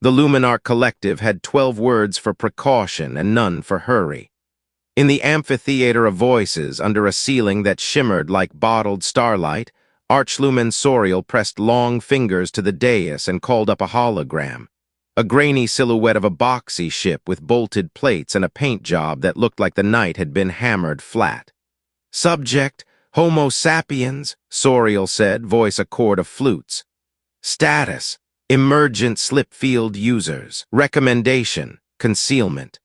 The Luminarch Collective had 12 words for precaution and none for hurry. In the amphitheater of voices, under a ceiling that shimmered like bottled starlight, Archlumen Soriel pressed long fingers to the dais and called up a hologram. A grainy silhouette of a boxy ship with bolted plates and a paint job that looked like the night had been hammered flat. "Subject, Homo sapiens," Soriel said, voice a chord of flutes. "Status, emergent slipfield users. Recommendation, concealment."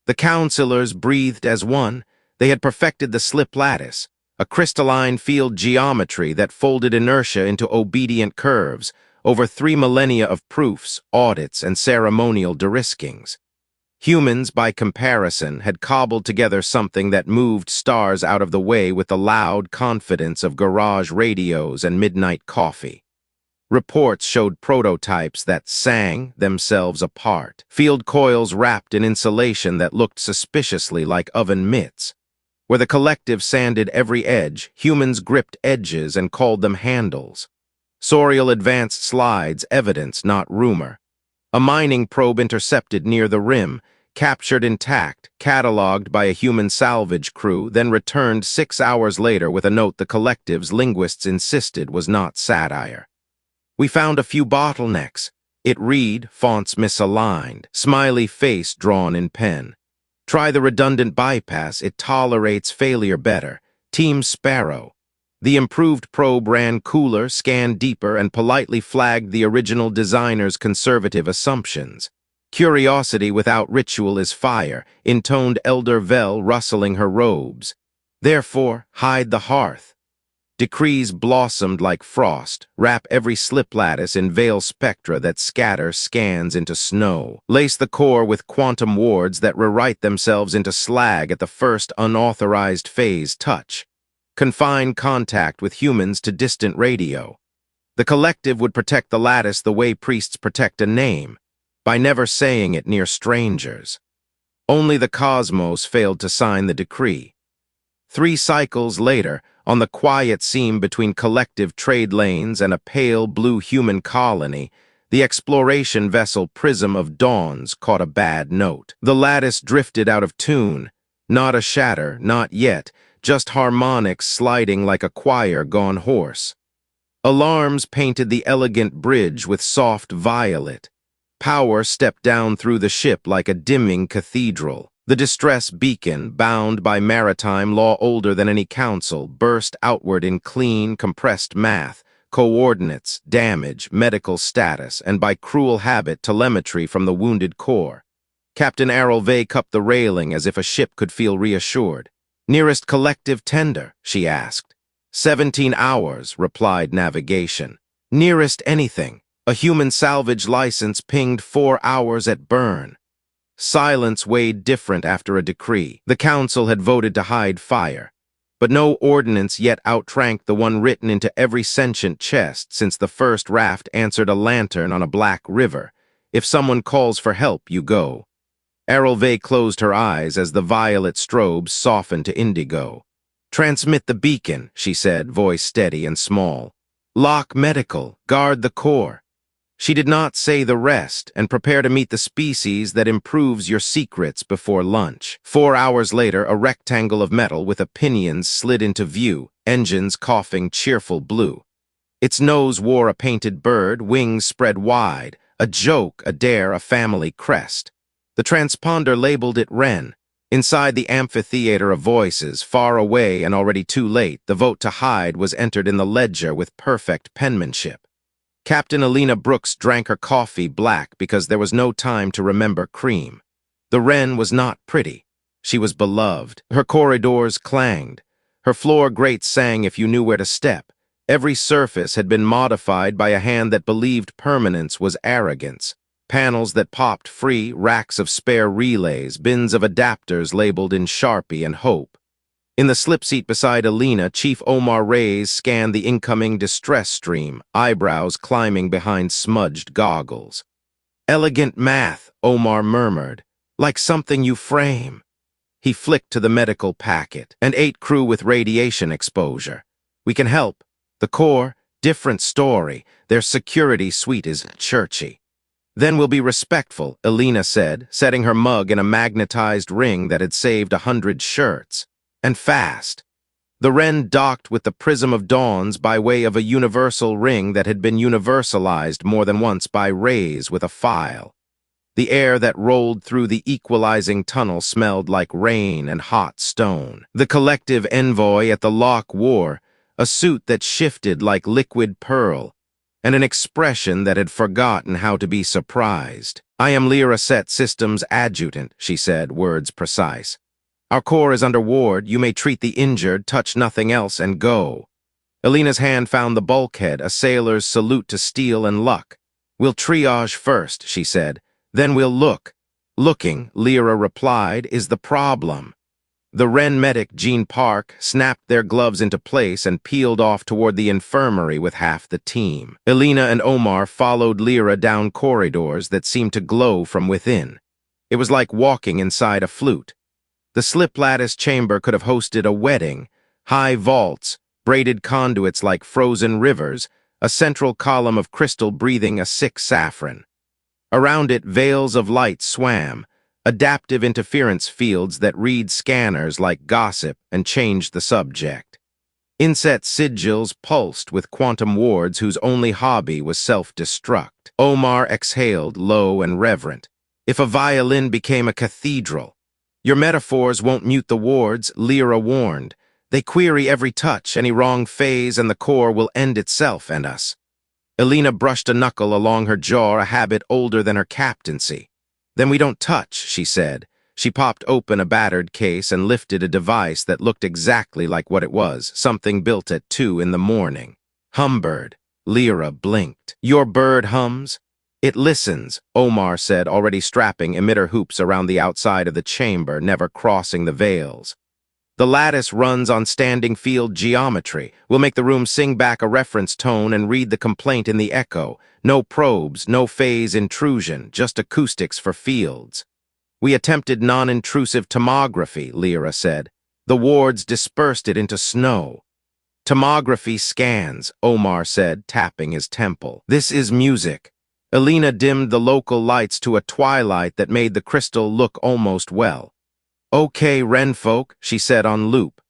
The counselors breathed as one. They had perfected the slip lattice, a crystalline field geometry that folded inertia into obedient curves, over 3 millennia of proofs, audits, and ceremonial deriskings. Humans, by comparison, had cobbled together something that moved stars out of the way with the loud confidence of garage radios and midnight coffee. Reports showed prototypes that sang themselves apart, field coils wrapped in insulation that looked suspiciously like oven mitts. Where the collective sanded every edge, humans gripped edges and called them handles. Soriel advanced slides, evidence, not rumor. A mining probe intercepted near the rim, captured intact, catalogued by a human salvage crew, then returned 6 hours later with a note the collective's linguists insisted was not satire. "We found a few bottlenecks." It read, fonts misaligned, smiley face drawn in pen. "Try the redundant bypass, it tolerates failure better. Team Sparrow." The improved probe ran cooler, scanned deeper, and politely flagged the original designer's conservative assumptions. "Curiosity without ritual is fire," intoned Elder Vel, rustling her robes. "Therefore, hide the hearth." Decrees blossomed like frost, wrap every slip lattice in veil spectra that scatter scans into snow, lace the core with quantum wards that rewrite themselves into slag at the first unauthorized phase touch. Confine contact with humans to distant radio. The collective would protect the lattice the way priests protect a name, by never saying it near strangers. Only the cosmos failed to sign the decree. 3 cycles later, on the quiet seam between collective trade lanes and a pale blue human colony, the exploration vessel Prism of Dawns caught a bad note. The lattice drifted out of tune. Not a shatter, not yet, just harmonics sliding like a choir gone hoarse. Alarms painted the elegant bridge with soft violet. Power stepped down through the ship like a dimming cathedral. The distress beacon, bound by maritime law older than any council, burst outward in clean, compressed math, coordinates, damage, medical status, and by cruel habit, telemetry from the wounded core. Captain Arrelvay cupped the railing as if a ship could feel reassured. "Nearest collective tender?" she asked. 17 hours, replied navigation. "Nearest anything. A human salvage license pinged 4 hours at burn." Silence weighed different after a decree. The council had voted to hide fire, but no ordinance yet outranked the one written into every sentient chest since the first raft answered a lantern on a black river. "If someone calls for help, you go." Arrelvay closed her eyes as the violet strobes softened to indigo. "Transmit the beacon," she said, voice steady and small. "Lock medical, guard the core." She did not say the rest, and prepare to meet the species that improves your secrets before lunch. 4 hours later, a rectangle of metal with opinions slid into view, engines coughing cheerful blue. Its nose wore a painted bird, wings spread wide, a joke, a dare, a family crest. The transponder labeled it Wren. Inside the amphitheater of voices, far away and already too late, the vote to hide was entered in the ledger with perfect penmanship. Captain Alina Brooks drank her coffee black because there was no time to remember cream. The Wren was not pretty. She was beloved. Her corridors clanged. Her floor grates sang if you knew where to step. Every surface had been modified by a hand that believed permanence was arrogance. Panels that popped free, racks of spare relays, bins of adapters labeled in Sharpie and Hope. In the slip seat beside Alina, Chief Omar Reyes scanned the incoming distress stream, eyebrows climbing behind smudged goggles. "Elegant math," Omar murmured, "like something you frame." He flicked to the medical packet. "And 8 crew with radiation exposure. We can help. The core, different story. Their security suite is churchy." Then we'll be respectful, Elena said, setting her mug in a magnetized ring that had saved 100 shirts. And fast. The wren docked with the Prism of Dawns by way of a universal ring that had been universalized more than once by rays with a file. The air that rolled through the equalizing tunnel smelled like rain and hot stone. The collective envoy at the lock wore a suit that shifted like liquid pearl, and an expression that had forgotten how to be surprised. "I am Lyra Set Systems Adjutant," she said, words precise. "Our core is under ward. You may treat the injured, touch nothing else, and go." Elena's hand found the bulkhead, a sailor's salute to steel and luck. "We'll triage first," she said. "Then we'll look." "Looking," Lyra replied, "is the problem." The Wren medic, Jean Park, snapped their gloves into place and peeled off toward the infirmary with half the team. Elena and Omar followed Lyra down corridors that seemed to glow from within. It was like walking inside a flute. The slip-lattice chamber could have hosted a wedding, high vaults, braided conduits like frozen rivers, a central column of crystal breathing a sick saffron. Around it, veils of light swam, adaptive interference fields that read scanners like gossip and changed the subject. Inset sigils pulsed with quantum wards whose only hobby was self-destruct. Omar exhaled, low and reverent. "If a violin became a cathedral." "Your metaphors won't mute the wards," Lyra warned. "They query every touch, any wrong phase, and the core will end itself and us." Elena brushed a knuckle along her jaw, a habit older than her captaincy. "Then we don't touch," she said. She popped open a battered case and lifted a device that looked exactly like what it was, something built at 2 in the morning. "Humbird." Lyra blinked. "Your bird hums?" "It listens," Omar said, already strapping emitter hoops around the outside of the chamber, never crossing the veils. "The lattice runs on standing field geometry. We'll make the room sing back a reference tone and read the complaint in the echo. No probes, no phase intrusion, just acoustics for fields." "We attempted non-intrusive tomography," Lyra said. "The wards dispersed it into snow." "Tomography scans," Omar said, tapping his temple. "This is music." Elena dimmed the local lights to a twilight that made the crystal look almost well. "Okay, Wrenfolk," she said on loop.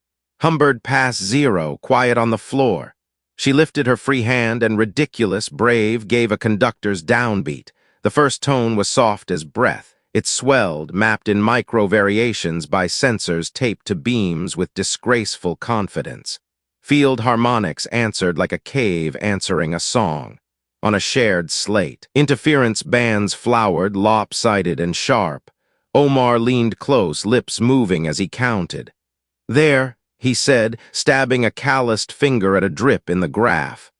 "Humbird pass 0, quiet on the floor." She lifted her free hand and, ridiculous, brave, gave a conductor's downbeat. The first tone was soft as breath. It swelled, mapped in micro-variations by sensors taped to beams with disgraceful confidence. Field harmonics answered like a cave answering a song. On a shared slate, interference bands flowered, lopsided and sharp. Omar leaned close, lips moving as he counted. "There," he said, stabbing a calloused finger at a drip in the graph.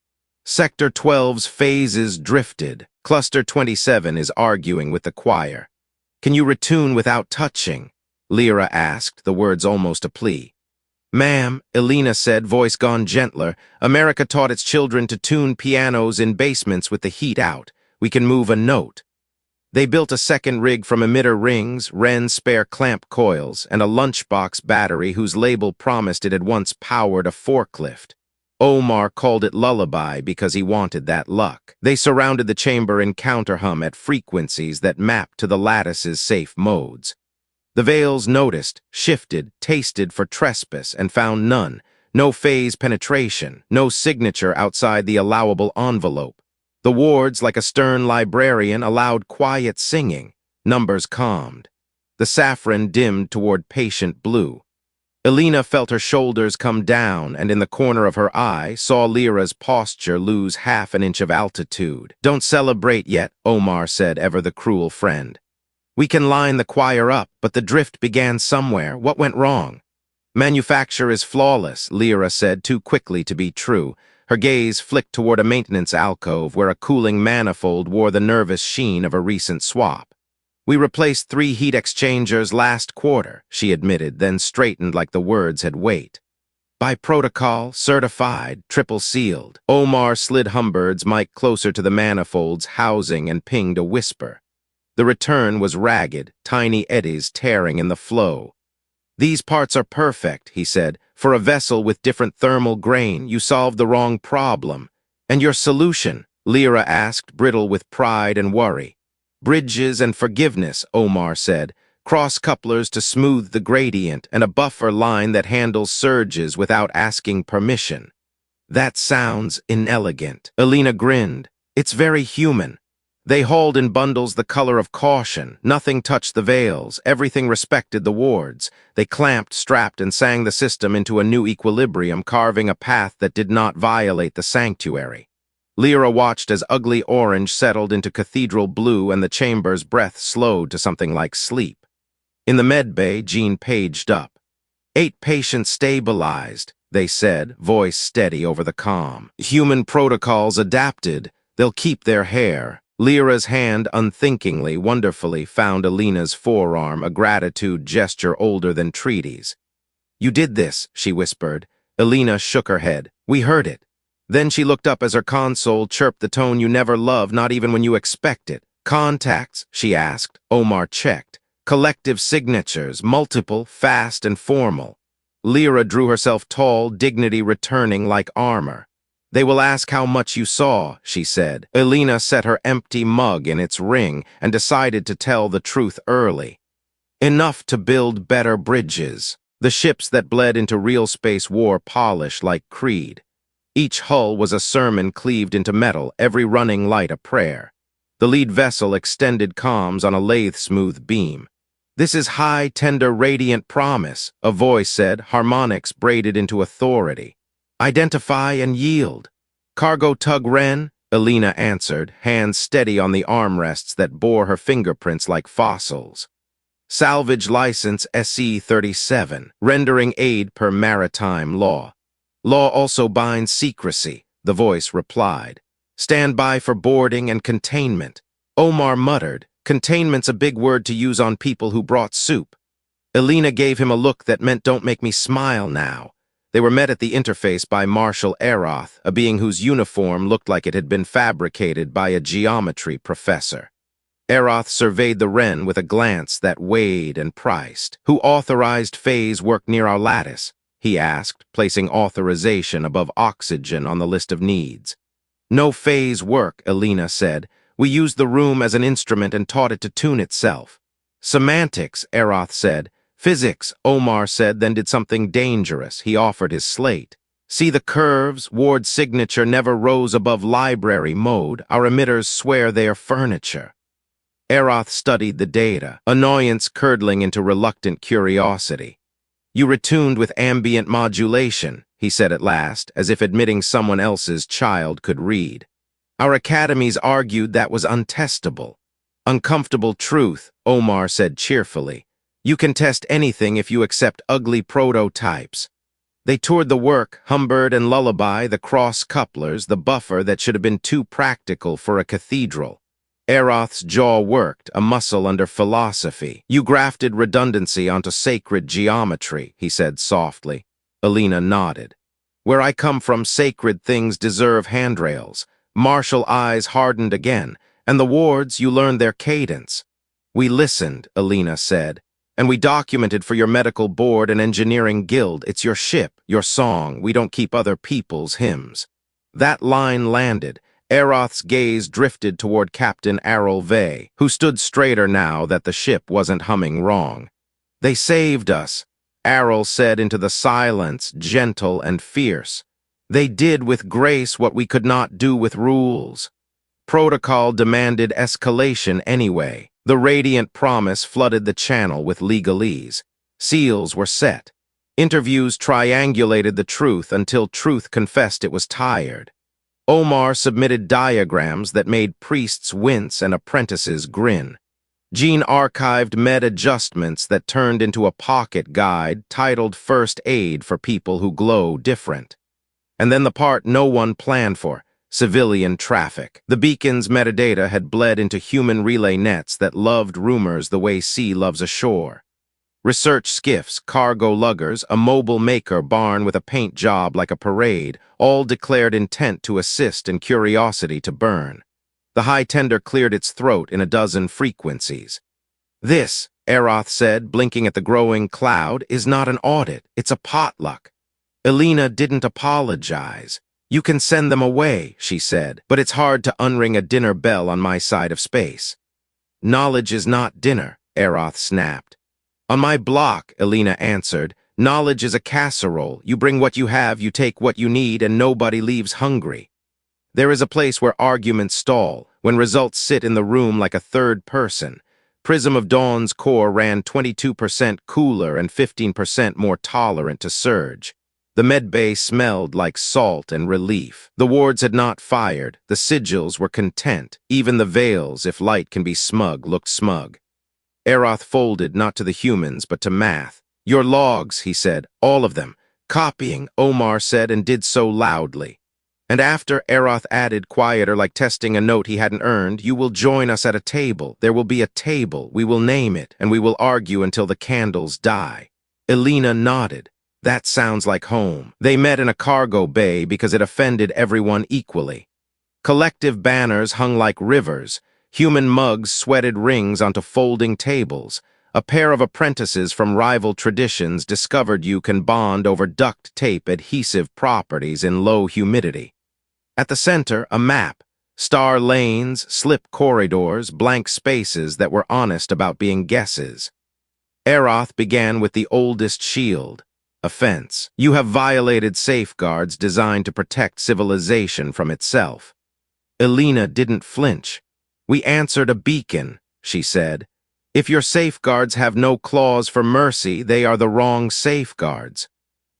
"Sector 12's phases drifted. Cluster 27 is arguing with the choir." "Can you retune without touching?" Lyra asked, the words almost a plea. "Ma'am," Elena said, voice gone gentler, "America taught its children to tune pianos in basements with the heat out. We can move a note." They built a second rig from emitter rings, Wren spare clamp coils, and a lunchbox battery whose label promised it had once powered a forklift. Omar called it lullaby because he wanted that luck. They surrounded the chamber in counterhum at frequencies that mapped to the lattice's safe modes. The veils noticed, shifted, tasted for trespass, and found none. No phase penetration, no signature outside the allowable envelope. The wards, like a stern librarian, allowed quiet singing. Numbers calmed. The saffron dimmed toward patient blue. Elena felt her shoulders come down and in the corner of her eye saw Lyra's posture lose half an inch of altitude. "Don't celebrate yet," Omar said, ever the cruel friend. "We can line the choir up, but the drift began somewhere. What went wrong?" "Manufacture is flawless," Lyra said, too quickly to be true. Her gaze flicked toward a maintenance alcove where a cooling manifold wore the nervous sheen of a recent swap. "We replaced 3 heat exchangers last quarter," she admitted, then straightened like the words had weight. "By protocol, certified, triple sealed." Omar slid Humbird's mic closer to the manifold's housing and pinged a whisper. The return was ragged, tiny eddies tearing in the flow. "These parts are perfect," he said. "For a vessel with different thermal grain, you solved the wrong problem." "And your solution?" Lyra asked, brittle with pride and worry. Bridges and forgiveness, Omar said. Cross-couplers to smooth the gradient, and a buffer line that handles surges without asking permission. That sounds inelegant. Alina grinned. It's very human. They hauled in bundles the color of caution. Nothing touched the veils. Everything respected the wards. They clamped, strapped, and sang the system into a new equilibrium, carving a path that did not violate the sanctuary. Lyra watched as ugly orange settled into cathedral blue and the chamber's breath slowed to something like sleep. In the med bay, Jean paged up. 8 patients stabilized, they said, voice steady over the comm. Human protocols adapted. They'll keep their hair. Lyra's hand unthinkingly, wonderfully found Alina's forearm, a gratitude gesture older than treaties. You did this, she whispered. Alina shook her head. We heard it. Then she looked up as her console chirped the tone you never love, not even when you expect it. Contacts, she asked. Omar checked. Collective signatures, multiple, fast and formal. Lyra drew herself tall, dignity returning like armor. They will ask how much you saw, she said. Alina set her empty mug in its ring and decided to tell the truth early. Enough to build better bridges. The ships that bled into real space war polished like creed. Each hull was a sermon cleaved into metal, every running light a prayer. The lead vessel extended comms on a lathe-smooth beam. This is high, tender, radiant promise, a voice said, harmonics braided into authority. Identify and yield. Cargo tug Wren, Alina answered, hands steady on the armrests that bore her fingerprints like fossils. Salvage license SE-37, rendering aid per maritime law. Law also binds secrecy, the voice replied. Stand by for boarding and containment. Omar muttered, containment's a big word to use on people who brought soup. Alina gave him a look that meant don't make me smile now. They were met at the interface by Marshal Aroth, a being whose uniform looked like it had been fabricated by a geometry professor. Aroth surveyed the Wren with a glance that weighed and priced. Who authorized phase work near our lattice? He asked, placing authorization above oxygen on the list of needs. No phase work, Alina said. We used the room as an instrument and taught it to tune itself. Semantics, Aroth said. Physics, Omar said, then did something dangerous. He offered his slate. See the curves? Ward's signature never rose above library mode. Our emitters swear they are furniture. Aroth studied the data, annoyance curdling into reluctant curiosity. You retuned with ambient modulation, he said at last, as if admitting someone else's child could read. Our academies argued that was untestable. Uncomfortable truth, Omar said cheerfully. You can test anything if you accept ugly prototypes. They toured the work, Humbird and Lullaby, the cross-couplers, the buffer that should have been too practical for a cathedral. Aroth's jaw worked, a muscle under philosophy. You grafted redundancy onto sacred geometry, he said softly. Alina nodded. Where I come from, sacred things deserve handrails. Martial eyes hardened again, and the wards, you learned their cadence. We listened, Alina said, and we documented for your medical board and engineering guild. It's your ship, your song. We don't keep other people's hymns. That line landed. Aroth's gaze drifted toward Captain Errol Vey, who stood straighter now that the ship wasn't humming wrong. They saved us, Errol said into the silence, gentle and fierce. They did with grace what we could not do with rules. Protocol demanded escalation anyway. The radiant promise flooded the channel with legalese. Seals were set. Interviews triangulated the truth until truth confessed it was tired. Omar submitted diagrams that made priests wince and apprentices grin. Jean archived med adjustments that turned into a pocket guide titled First Aid for People Who Glow Different. And then the part no one planned for, civilian traffic. The beacon's metadata had bled into human relay nets that loved rumors the way sea loves a shore. Research skiffs, cargo luggers, a mobile maker barn with a paint job like a parade, all declared intent to assist and curiosity to burn. The high tender cleared its throat in a dozen frequencies. This, Aroth said, blinking at the growing cloud, is not an audit, it's a potluck. Alina didn't apologize. You can send them away, she said, but it's hard to unring a dinner bell on my side of space. Knowledge is not dinner, Aroth snapped. On my block, Elena answered, knowledge is a casserole. You bring what you have, you take what you need, and nobody leaves hungry. There is a place where arguments stall, when results sit in the room like a third person. Prism of Dawn's core ran 22% cooler and 15% more tolerant to surge. The medbay smelled like salt and relief. The wards had not fired. The sigils were content. Even the veils, if light can be smug, looked smug. Aroth folded not to the humans, but to math. Your logs, he said, all of them. Copying, Omar said, and did so loudly. And after, Aroth added, quieter, like testing a note he hadn't earned, you will join us at a table. There will be a table. We will name it, and we will argue until the candles die. Elena nodded. That sounds like home. They met in a cargo bay because it offended everyone equally. Collective banners hung like rivers. Human mugs sweated rings onto folding tables. A pair of apprentices from rival traditions discovered you can bond over duct tape adhesive properties in low humidity. At the center, a map. Star lanes, slip corridors, blank spaces that were honest about being guesses. Aroth began with the oldest shield. Offense. You have violated safeguards designed to protect civilization from itself. Elena didn't flinch. We answered a beacon, she said. If your safeguards have no clause for mercy, they are the wrong safeguards.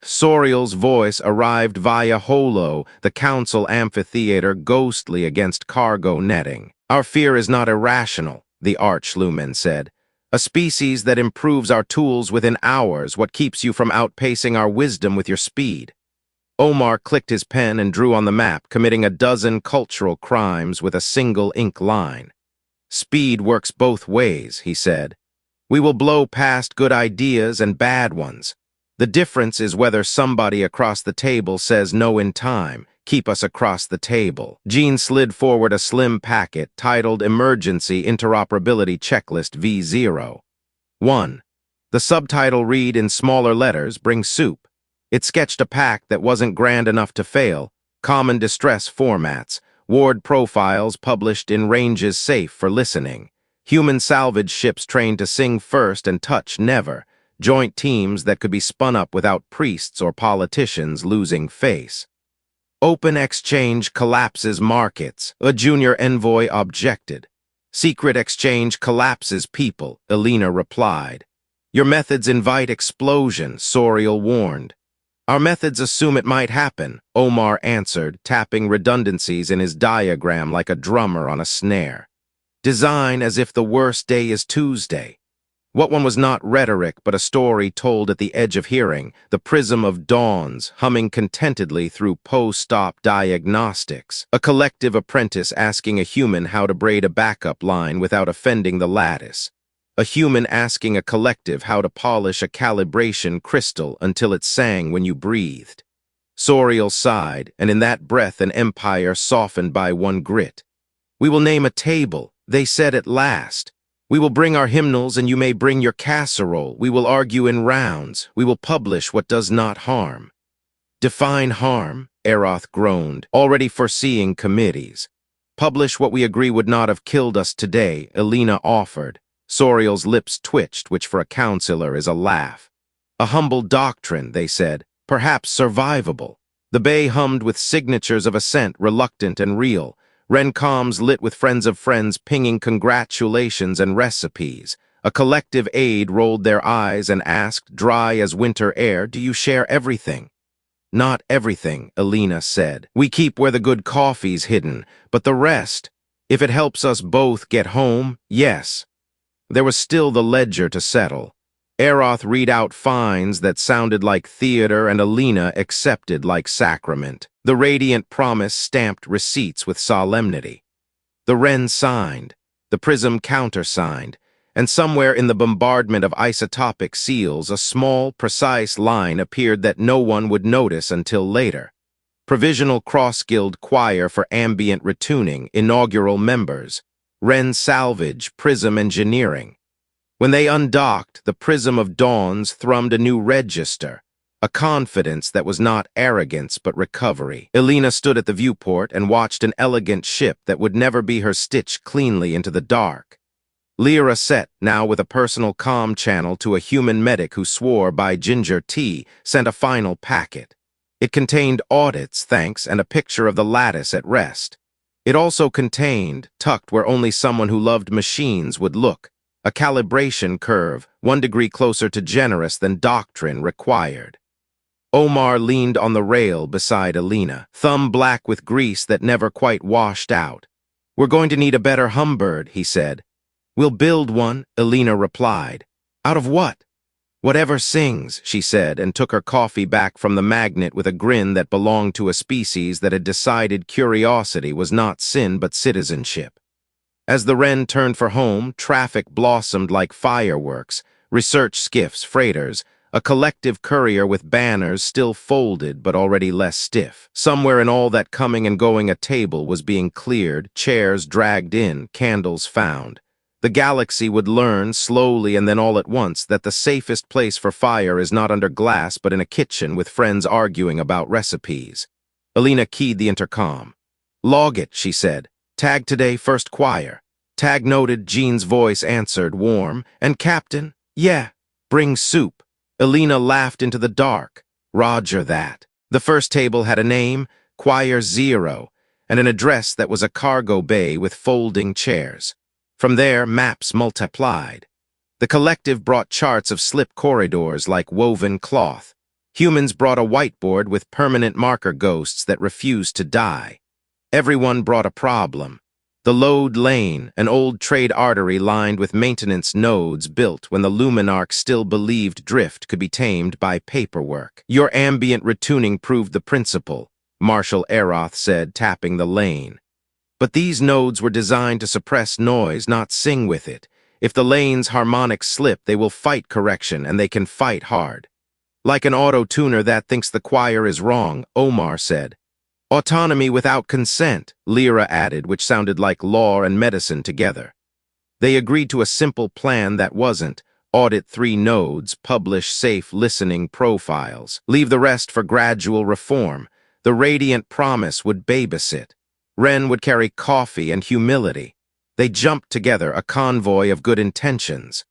Soriel's voice arrived via Holo, the council amphitheater ghostly against cargo netting. Our fear is not irrational, the archlumen said. A species that improves our tools within hours, what keeps you from outpacing our wisdom with your speed. Omar clicked his pen and drew on the map, committing a dozen cultural crimes with a single ink line. Speed works both ways, he said. We will blow past good ideas and bad ones. The difference is whether somebody across the table says no in time. Keep us across the table. Jean slid forward a slim packet titled Emergency Interoperability Checklist V0. 1. The subtitle read in smaller letters, Bring Soup. It sketched a pack that wasn't grand enough to fail, common distress formats, ward profiles published in ranges safe for listening, human salvage ships trained to sing first and touch never, joint teams that could be spun up without priests or politicians losing face. Open exchange collapses markets, a junior envoy objected. Secret exchange collapses people, Elena replied. Your methods invite explosion, Soriel warned. Our methods assume it might happen, Omar answered, tapping redundancies in his diagram like a drummer on a snare. Design as if the worst day is Tuesday. What one was not rhetoric, but a story told at the edge of hearing, the prism of dawns, humming contentedly through post-op diagnostics, a collective apprentice asking a human how to braid a backup line without offending the lattice, a human asking a collective how to polish a calibration crystal until it sang when you breathed. Soriel sighed, and in that breath an empire softened by one grit. We will name a table, they said at last. We will bring our hymnals and you may bring your casserole. We will argue in rounds. We will publish what does not harm. Define harm, Aroth groaned, already foreseeing committees. Publish what we agree would not have killed us today, Elena offered. Soriel's lips twitched, which for a counselor is a laugh. A humble doctrine, they said, perhaps survivable. The bay hummed with signatures of assent, reluctant and real. Rencoms lit with friends of friends pinging congratulations and recipes. A collective aide rolled their eyes and asked, dry as winter air, do you share everything? Not everything, Elena said. We keep where the good coffee's hidden, but the rest, if it helps us both get home, yes. There was still the ledger to settle. Aroth read out fines that sounded like theater and Elena accepted like sacrament. The radiant promise stamped receipts with solemnity. The Wren signed, the Prism countersigned, and somewhere in the bombardment of isotopic seals a small, precise line appeared that no one would notice until later. Provisional Cross-Guild Choir for Ambient Retuning, inaugural members. Wren Salvage, Prism Engineering. When they undocked, the Prism of Dawns thrummed a new register, a confidence that was not arrogance but recovery. Elena stood at the viewport and watched an elegant ship that would never be her stitched cleanly into the dark. Lyra set, now with a personal comm channel to a human medic who swore by ginger tea, sent a final packet. It contained audits, thanks, and a picture of the lattice at rest. It also contained, tucked where only someone who loved machines would look, a calibration curve, 1 degree closer to generous than doctrine required. Omar leaned on the rail beside Alina, thumb black with grease that never quite washed out. "We're going to need a better Humbird," he said. "We'll build one," Alina replied. "Out of what?" "Whatever sings," she said, and took her coffee back from the magnet with a grin that belonged to a species that had decided curiosity was not sin but citizenship. As the Wren turned for home, traffic blossomed like fireworks, research skiffs, freighters, a collective courier with banners still folded but already less stiff. Somewhere in all that coming and going a table was being cleared, chairs dragged in, candles found. The galaxy would learn, slowly and then all at once, that the safest place for fire is not under glass but in a kitchen with friends arguing about recipes. Alina keyed the intercom. "Log it," she said. "Tag today, first choir." Tag noted, Jean's voice answered, warm. "And Captain?" "Yeah, bring soup." Alina laughed into the dark. "Roger that." The first table had a name, Choir 0, and an address that was a cargo bay with folding chairs. From there, maps multiplied. The collective brought charts of slip corridors like woven cloth. Humans brought a whiteboard with permanent marker ghosts that refused to die. Everyone brought a problem. The Lode Lane, an old trade artery lined with maintenance nodes built when the Luminarch still believed drift could be tamed by paperwork. "Your ambient retuning proved the principle," Marshal Aroth said, tapping the lane. "But these nodes were designed to suppress noise, not sing with it. If the lane's harmonics slip, they will fight correction, and they can fight hard." "Like an auto-tuner that thinks the choir is wrong," Omar said. "Autonomy without consent," Lyra added, which sounded like law and medicine together. They agreed to a simple plan that wasn't. Audit 3 nodes, publish safe listening profiles. Leave the rest for gradual reform. The Radiant Promise would babysit. Wren would carry coffee and humility. They jumped together, a convoy of good intentions.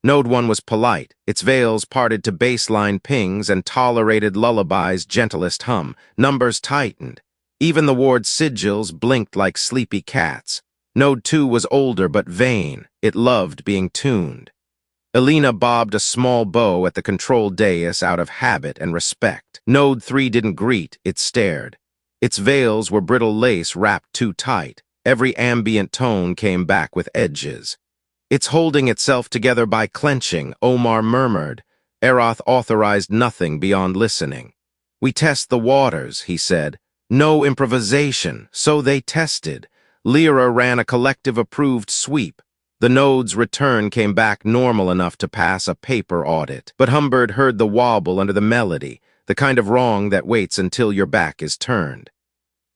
Node 1 was polite, its veils parted to baseline pings and tolerated lullaby's gentlest hum. Numbers tightened. Even the ward's sigils blinked like sleepy cats. Node 2 was older but vain. It loved being tuned. Alina bobbed a small bow at the control dais out of habit and respect. Node 3 didn't greet, it stared. Its veils were brittle lace wrapped too tight. Every ambient tone came back with edges. "It's holding itself together by clenching," Omar murmured. Aroth authorized nothing beyond listening. "We test the waters," he said. "No improvisation," so they tested. Lyra ran a collective-approved sweep. The node's return came back normal enough to pass a paper audit. But Humbird heard the wobble under the melody, the kind of wrong that waits until your back is turned.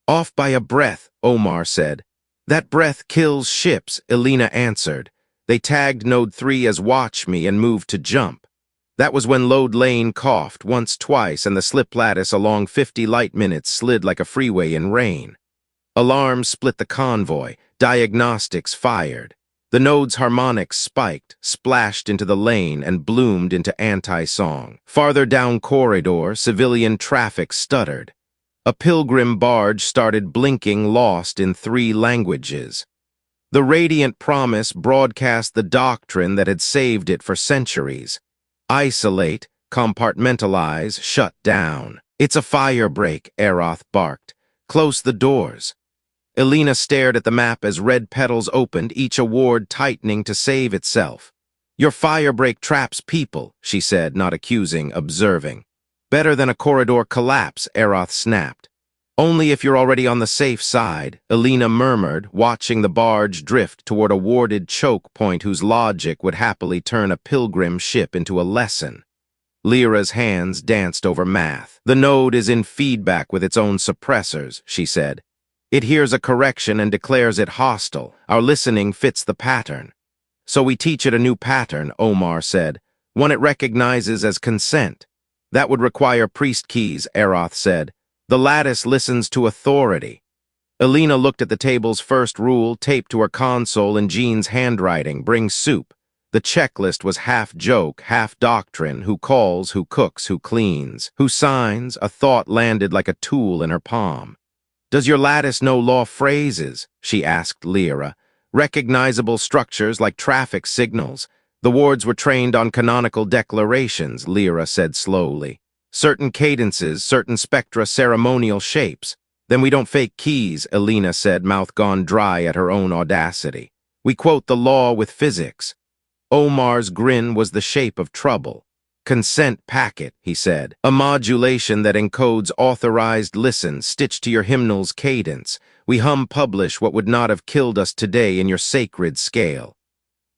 "Off by a breath," Omar said. "That breath kills ships," Alina answered. They tagged Node 3 as Watch Me and moved to jump. That was when Lode Lane coughed once, twice, and the slip lattice along 50 light minutes slid like a freeway in rain. Alarms split the convoy. Diagnostics fired. The node's harmonics spiked, splashed into the lane, and bloomed into anti-song. Farther down corridor, civilian traffic stuttered. A pilgrim barge started blinking, lost in 3 languages. The Radiant Promise broadcast the doctrine that had saved it for centuries. Isolate, compartmentalize, shut down. "It's a fire break," Aroth barked. "Close the doors." Alina stared at the map as red petals opened, each award tightening to save itself. "Your fire break traps people," she said, not accusing, observing. "Better than a corridor collapse," Aroth snapped. "Only if you're already on the safe side," Alina murmured, watching the barge drift toward a warded choke point whose logic would happily turn a pilgrim ship into a lesson. Lyra's hands danced over math. "The node is in feedback with its own suppressors," she said. "It hears a correction and declares it hostile. Our listening fits the pattern." "So we teach it a new pattern," Omar said, "one it recognizes as consent." "That would require priest keys," Aroth said. "The lattice listens to authority." Alina looked at the table's first rule taped to her console in Jean's handwriting: bring soup. The checklist was half joke, half doctrine: who calls, who cooks, who cleans, who signs. A thought landed like a tool in her palm. Does your lattice know law phrases? She asked Lyra. Recognizable structures like traffic signals. The wards were trained on canonical declarations, Lyra said slowly. Certain cadences, certain spectra, ceremonial shapes. Then we don't fake keys, Alina said, mouth gone dry at her own audacity. We quote the law with physics. Omar's grin was the shape of trouble. Consent packet, he said. A modulation that encodes authorized listen, stitched to your hymnal's cadence. We publish what would not have killed us today in your sacred scale.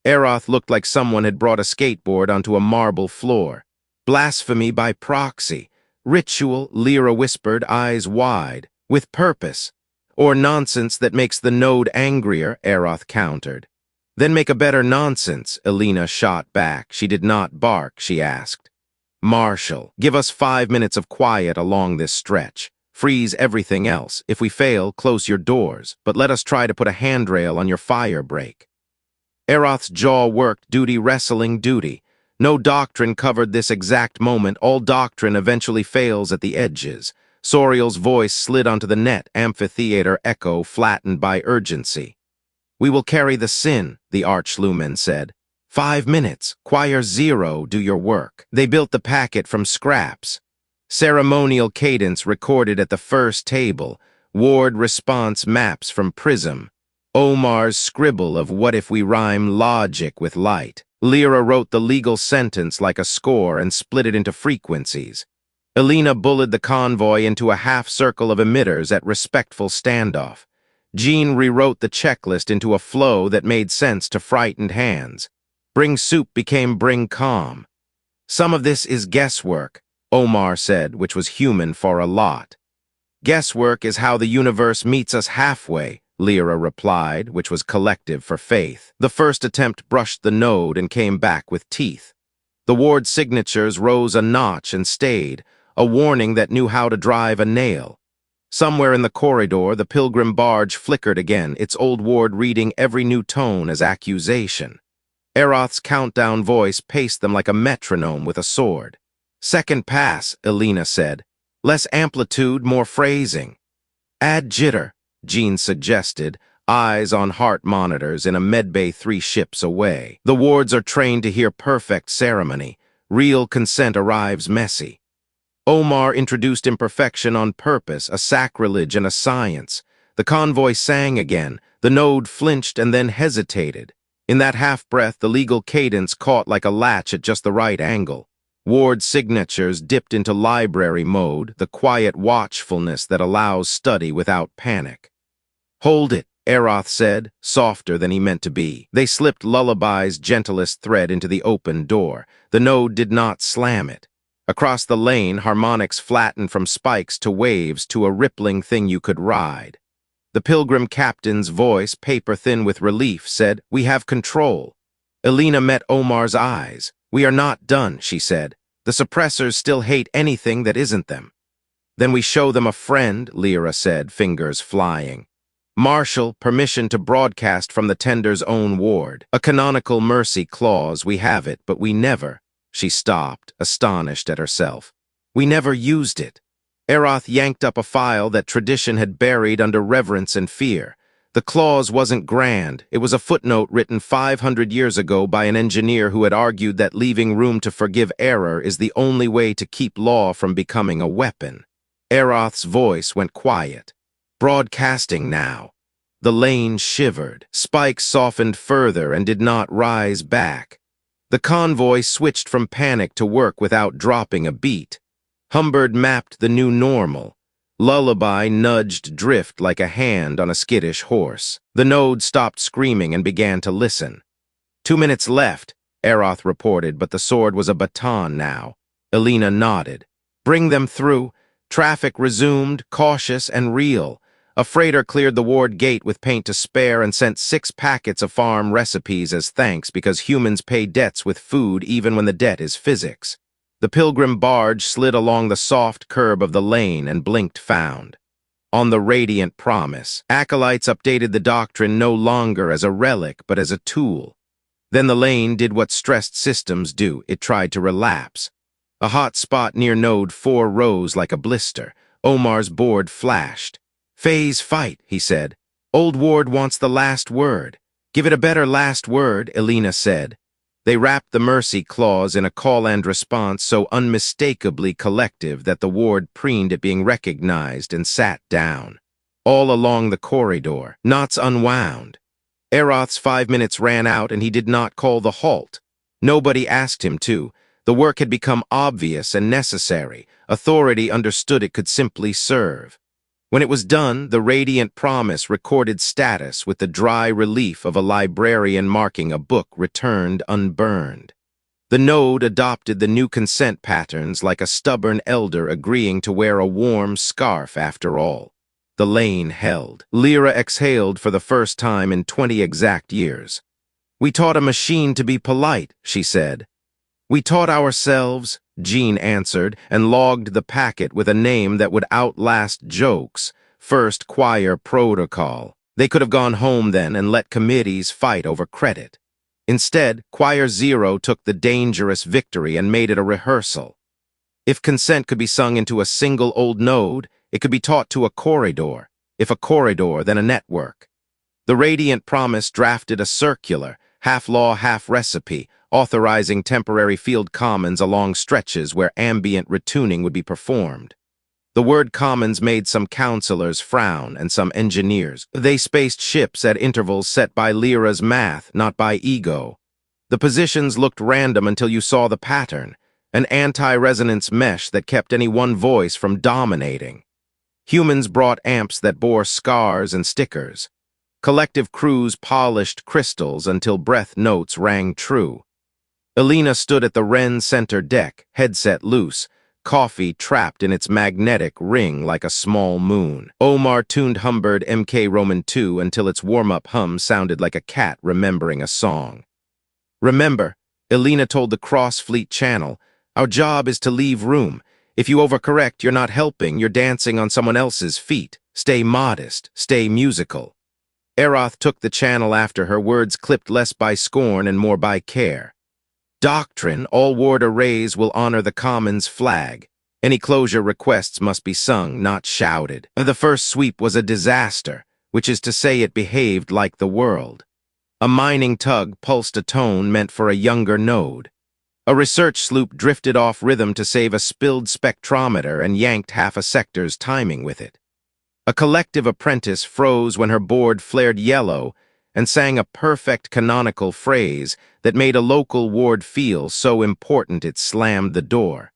Aroth looked like someone had brought a skateboard onto a marble floor. Blasphemy by proxy. Ritual, Lyra whispered, eyes wide. With purpose. Or nonsense that makes the node angrier, Aroth countered. Then make a better nonsense, Alina shot back. She did not bark, she asked. Marshal, give us 5 minutes of quiet along this stretch. Freeze everything else. If we fail, close your doors, but let us try to put a handrail on your fire break. Aroth's jaw worked, duty wrestling duty. No doctrine covered this exact moment. All doctrine eventually fails at the edges. Soriel's voice slid onto the net amphitheater echo, flattened by urgency. We will carry the sin, the archlumen said. 5 minutes, choir 0, do your work. They built the packet from scraps. Ceremonial cadence recorded at the first table, ward response maps from Prism. Omar's scribble of what if we rhyme logic with light. Lyra wrote the legal sentence like a score and split it into frequencies. Alina bullied the convoy into a half-circle of emitters at respectful standoff. Jean rewrote the checklist into a flow that made sense to frightened hands. Bring soup became bring calm. Some of this is guesswork, Omar said, which was human for a lot. Guesswork is how the universe meets us halfway, Lyra replied, which was collective for faith. The first attempt brushed the node and came back with teeth. The ward signatures rose a notch and stayed, a warning that knew how to drive a nail. Somewhere in the corridor, the pilgrim barge flickered again, its old ward reading every new tone as accusation. Aroth's countdown voice paced them like a metronome with a sword. Second pass, Alina said. Less amplitude, more phrasing. Add jitter, Jean suggested, eyes on heart monitors in a medbay 3 ships away. The wards are trained to hear perfect ceremony. Real consent arrives messy. Omar introduced imperfection on purpose, a sacrilege and a science. The convoy sang again. The node flinched and then hesitated. In that half-breath, the legal cadence caught like a latch at just the right angle. Ward signatures dipped into library mode, the quiet watchfulness that allows study without panic. Hold it, Aroth said, softer than he meant to be. They slipped lullaby's gentlest thread into the open door. The node did not slam it. Across the lane, harmonics flattened from spikes to waves to a rippling thing you could ride. The pilgrim captain's voice, paper-thin with relief, said, We have control. Alina met Omar's eyes. We are not done, she said. The suppressors still hate anything that isn't them. Then we show them a friend, Lyra said, fingers flying. Marshal, permission to broadcast from the tender's own ward. A canonical mercy clause, we have it, but we never. She stopped, astonished at herself. We never used it. Aroth yanked up a file that tradition had buried under reverence and fear. The clause wasn't grand. It was a footnote written 500 years ago by an engineer who had argued that leaving room to forgive error is the only way to keep law from becoming a weapon. Aroth's voice went quiet. Broadcasting now. The lane shivered. Spikes softened further and did not rise back. The convoy switched from panic to work without dropping a beat. Humbird mapped the new normal. Lullaby nudged drift like a hand on a skittish horse. The node stopped screaming and began to listen. 2 minutes left, Aroth reported, but the sword was a baton now. Alina nodded. Bring them through. Traffic resumed, cautious and real. A freighter cleared the ward gate with paint to spare and sent 6 packets of farm recipes as thanks because humans pay debts with food even when the debt is physics. The pilgrim barge slid along the soft curb of the lane and blinked found. On the radiant promise, acolytes updated the doctrine no longer as a relic but as a tool. Then the lane did what stressed systems do. It tried to relapse. A hot spot near node 4 rose like a blister. Omar's board flashed. "Phase fight," he said. "Old Ward wants the last word." "Give it a better last word," Elena said. They wrapped the mercy clause in a call and response so unmistakably collective that the ward preened at being recognized and sat down. All along the corridor, knots unwound. Aroth's 5 minutes ran out and he did not call the halt. Nobody asked him to. The work had become obvious and necessary. Authority understood it could simply serve. When it was done, the radiant promise recorded status with the dry relief of a librarian marking a book returned unburned. The node adopted the new consent patterns like a stubborn elder agreeing to wear a warm scarf after all. The lane held. Lyra exhaled for the first time in 20 exact years. "We taught a machine to be polite," she said. "We taught ourselves," Jean answered, and logged the packet with a name that would outlast jokes. First Choir Protocol. They could have gone home then and let committees fight over credit. Instead, Choir 0 took the dangerous victory and made it a rehearsal. If consent could be sung into a single old node, it could be taught to a corridor. If a corridor, then a network. The Radiant Promise drafted a circular, half-law, half-recipe, authorizing temporary field commons along stretches where ambient retuning would be performed. The word commons made some counselors frown and some engineers. They spaced ships at intervals set by Lyra's math, not by ego. The positions looked random until you saw the pattern, an anti-resonance mesh that kept any one voice from dominating. Humans brought amps that bore scars and stickers. Collective crews polished crystals until breath notes rang true. Elena stood at the Wren center deck, headset loose, coffee trapped in its magnetic ring like a small moon. Omar tuned Humbird MK Roman 2 until its warm-up hum sounded like a cat remembering a song. "Remember," Elena told the Cross-Fleet channel, "our job is to leave room. If you overcorrect, you're not helping, you're dancing on someone else's feet. Stay modest, stay musical." Aroth took the channel after her, words clipped less by scorn and more by care. "Doctrine, all ward arrays will honor the Commons flag. Any closure requests must be sung, not shouted. The first sweep was a disaster, which is to say it behaved like the world. A mining tug pulsed a tone meant for a younger node. A research sloop drifted off rhythm to save a spilled spectrometer and yanked half a sector's timing with it. A collective apprentice froze when her board flared yellow and sang a perfect canonical phrase that made a local ward feel so important it slammed the door.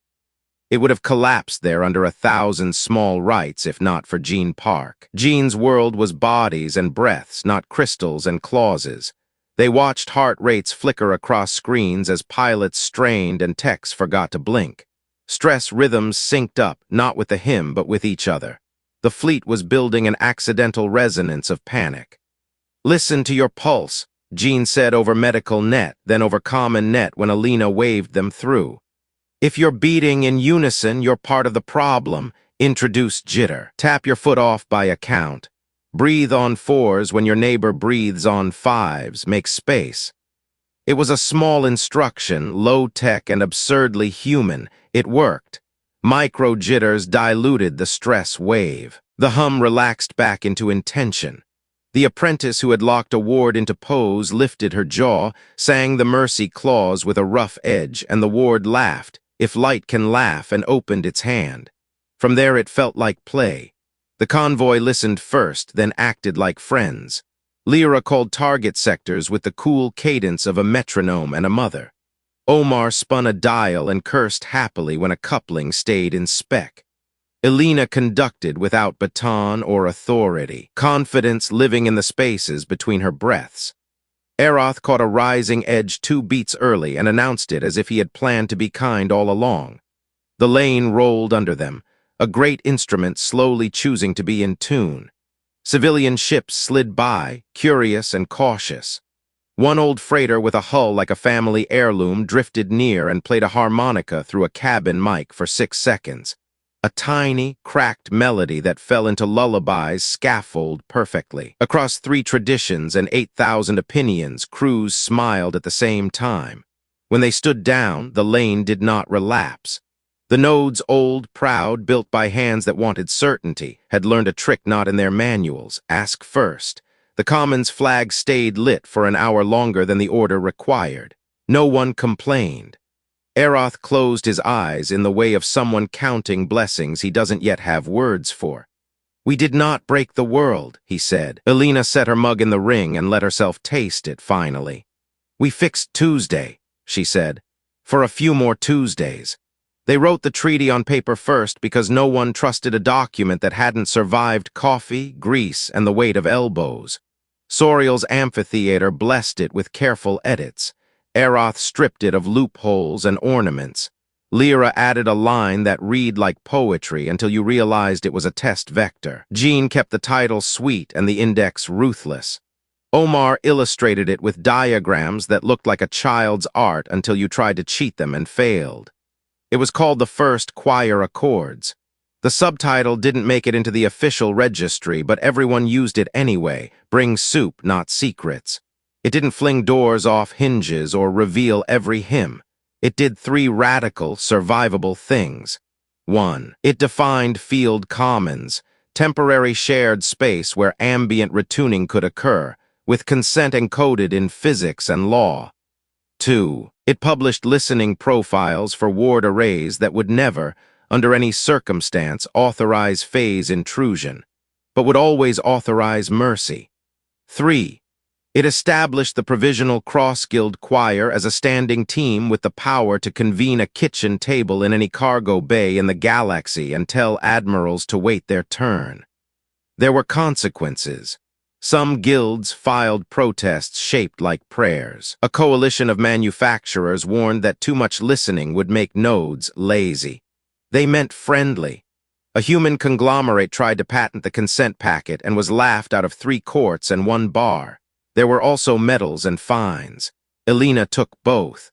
It would have collapsed there under 1,000 small rites if not for Jean Park. Jean's world was bodies and breaths, not crystals and clauses. They watched heart rates flicker across screens as pilots strained and techs forgot to blink. Stress rhythms synced up, not with the hymn but with each other. The fleet was building an accidental resonance of panic. "Listen to your pulse," Jean said over medical net, then over common net when Elena waved them through. "If you're beating in unison, you're part of the problem. Introduce jitter. Tap your foot off by a count. Breathe on 4s when your neighbor breathes on 5s. Make space." It was a small instruction, low-tech and absurdly human. It worked. Micro jitters diluted the stress wave. The hum relaxed back into intention. The apprentice who had locked a ward into pose lifted her jaw, sang the mercy clause with a rough edge, and the ward laughed, if light can laugh, and opened its hand. From there it felt like play. The convoy listened first, then acted like friends. Lyra called target sectors with the cool cadence of a metronome and a mother. Omar spun a dial and cursed happily when a coupling stayed in spec. Elena conducted without baton or authority, confidence living in the spaces between her breaths. Aroth caught a rising edge 2 beats early and announced it as if he had planned to be kind all along. The lane rolled under them, a great instrument slowly choosing to be in tune. Civilian ships slid by, curious and cautious. One old freighter with a hull like a family heirloom drifted near and played a harmonica through a cabin mic for 6 seconds. a tiny, cracked melody that fell into lullabies scaffold perfectly. Across 3 traditions and 8,000 opinions, crews smiled at the same time. When they stood down, the lane did not relapse. The nodes, old, proud, built by hands that wanted certainty, had learned a trick not in their manuals: ask first. The Commons flag stayed lit for an hour longer than the order required. No one complained. Aroth closed his eyes in the way of someone counting blessings he doesn't yet have words for. "We did not break the world," he said. Elena set her mug in the ring and let herself taste it finally. "We fixed Tuesday," she said. "For a few more Tuesdays." They wrote the treaty on paper first because no one trusted a document that hadn't survived coffee, grease, and the weight of elbows. Soriel's amphitheater blessed it with careful edits. Aroth stripped it of loopholes and ornaments. Lyra added a line that read like poetry until you realized it was a test vector. Jean kept the title sweet and the index ruthless. Omar illustrated it with diagrams that looked like a child's art until you tried to cheat them and failed. It was called the First Choir Accords. The subtitle didn't make it into the official registry, but everyone used it anyway. Bring soup, not secrets. It didn't fling doors off hinges or reveal every hymn. It did 3 radical, survivable things. 1. It defined field commons, temporary shared space where ambient retuning could occur, with consent encoded in physics and law. 2. It published listening profiles for ward arrays that would never, under any circumstance, authorize phase intrusion, but would always authorize mercy. 3. It established the Provisional Cross-Guild Choir as a standing team with the power to convene a kitchen table in any cargo bay in the galaxy and tell admirals to wait their turn. There were consequences. Some guilds filed protests shaped like prayers. A coalition of manufacturers warned that too much listening would make nodes lazy. They meant friendly. A human conglomerate tried to patent the consent packet and was laughed out of 3 courts and 1 bar. There were also medals and fines. Elena took both.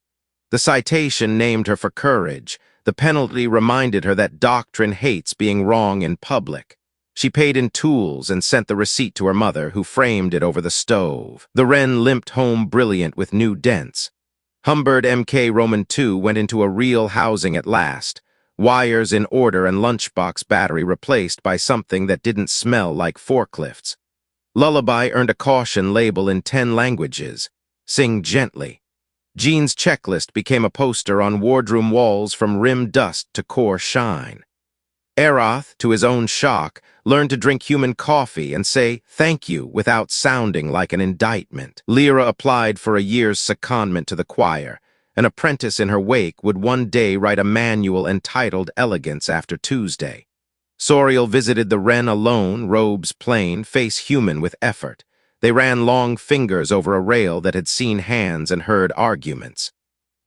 The citation named her for courage. The penalty reminded her that doctrine hates being wrong in public. She paid in tools and sent the receipt to her mother, who framed it over the stove. The Wren limped home brilliant with new dents. Humbird MK Roman II went into a real housing at last. Wires in order and lunchbox battery replaced by something that didn't smell like forklifts. Lullaby earned a caution label in 10 languages. Sing gently. Jean's checklist became a poster on wardroom walls from rim dust to core shine. Aroth, to his own shock, learned to drink human coffee and say thank you without sounding like an indictment. Lyra applied for a year's secondment to the choir. An apprentice in her wake would one day write a manual entitled Elegance after Tuesday. Soriel visited the Wren alone, robes plain, face human with effort. They ran long fingers over a rail that had seen hands and heard arguments.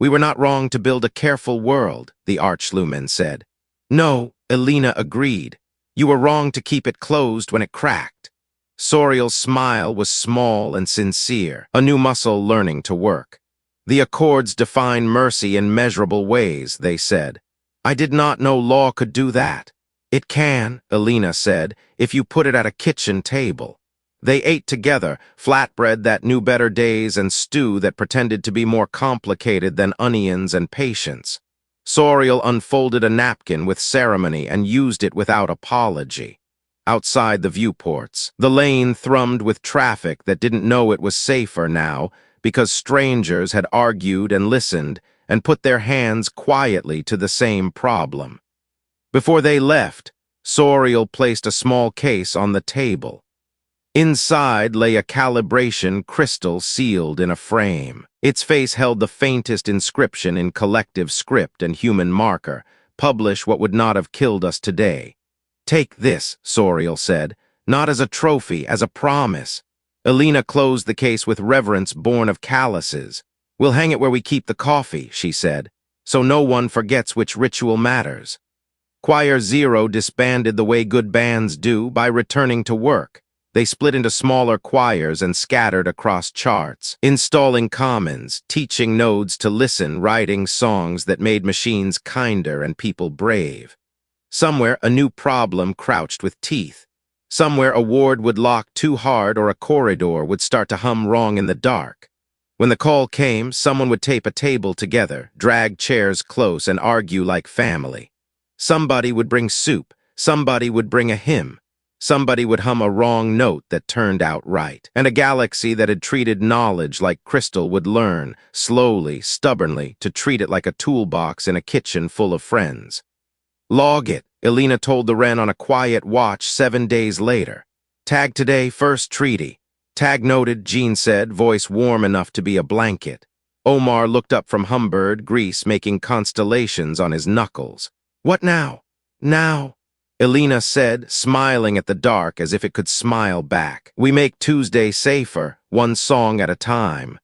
"We were not wrong to build a careful world," the Archlumen said. "No," Elena agreed. "You were wrong to keep it closed when it cracked." Soriel's smile was small and sincere, a new muscle learning to work. "The Accords define mercy in measurable ways," they said. "I did not know law could do that." "It can," Elena said, "if you put it at a kitchen table." They ate together, flatbread that knew better days and stew that pretended to be more complicated than onions and patience. Soriel unfolded a napkin with ceremony and used it without apology. Outside the viewports, the lane thrummed with traffic that didn't know it was safer now because strangers had argued and listened and put their hands quietly to the same problem. Before they left, Soriel placed a small case on the table. Inside lay a calibration crystal sealed in a frame. Its face held the faintest inscription in collective script and human marker: "Publish what would not have killed us today." "Take this," Soriel said, "not as a trophy, as a promise." Elena closed the case with reverence born of calluses. "We'll hang it where we keep the coffee," she said, "so no one forgets which ritual matters." Choir Zero disbanded the way good bands do, by returning to work. They split into smaller choirs and scattered across charts, installing commons, teaching nodes to listen, writing songs that made machines kinder and people brave. Somewhere, a new problem crouched with teeth. Somewhere, a ward would lock too hard or a corridor would start to hum wrong in the dark. When the call came, someone would tape a table together, drag chairs close, and argue like family. Somebody would bring soup. Somebody would bring a hymn. Somebody would hum a wrong note that turned out right. And a galaxy that had treated knowledge like crystal would learn, slowly, stubbornly, to treat it like a toolbox in a kitchen full of friends. Log it, Elena told the Wren on a quiet watch 7 days later. Tag today, first treaty. Tag noted, Jean said, voice warm enough to be a blanket. Omar looked up from Humbird, Grease, making constellations on his knuckles. What now? Now? Elena said, smiling at the dark as if it could smile back. We make Tuesday safer, one song at a time.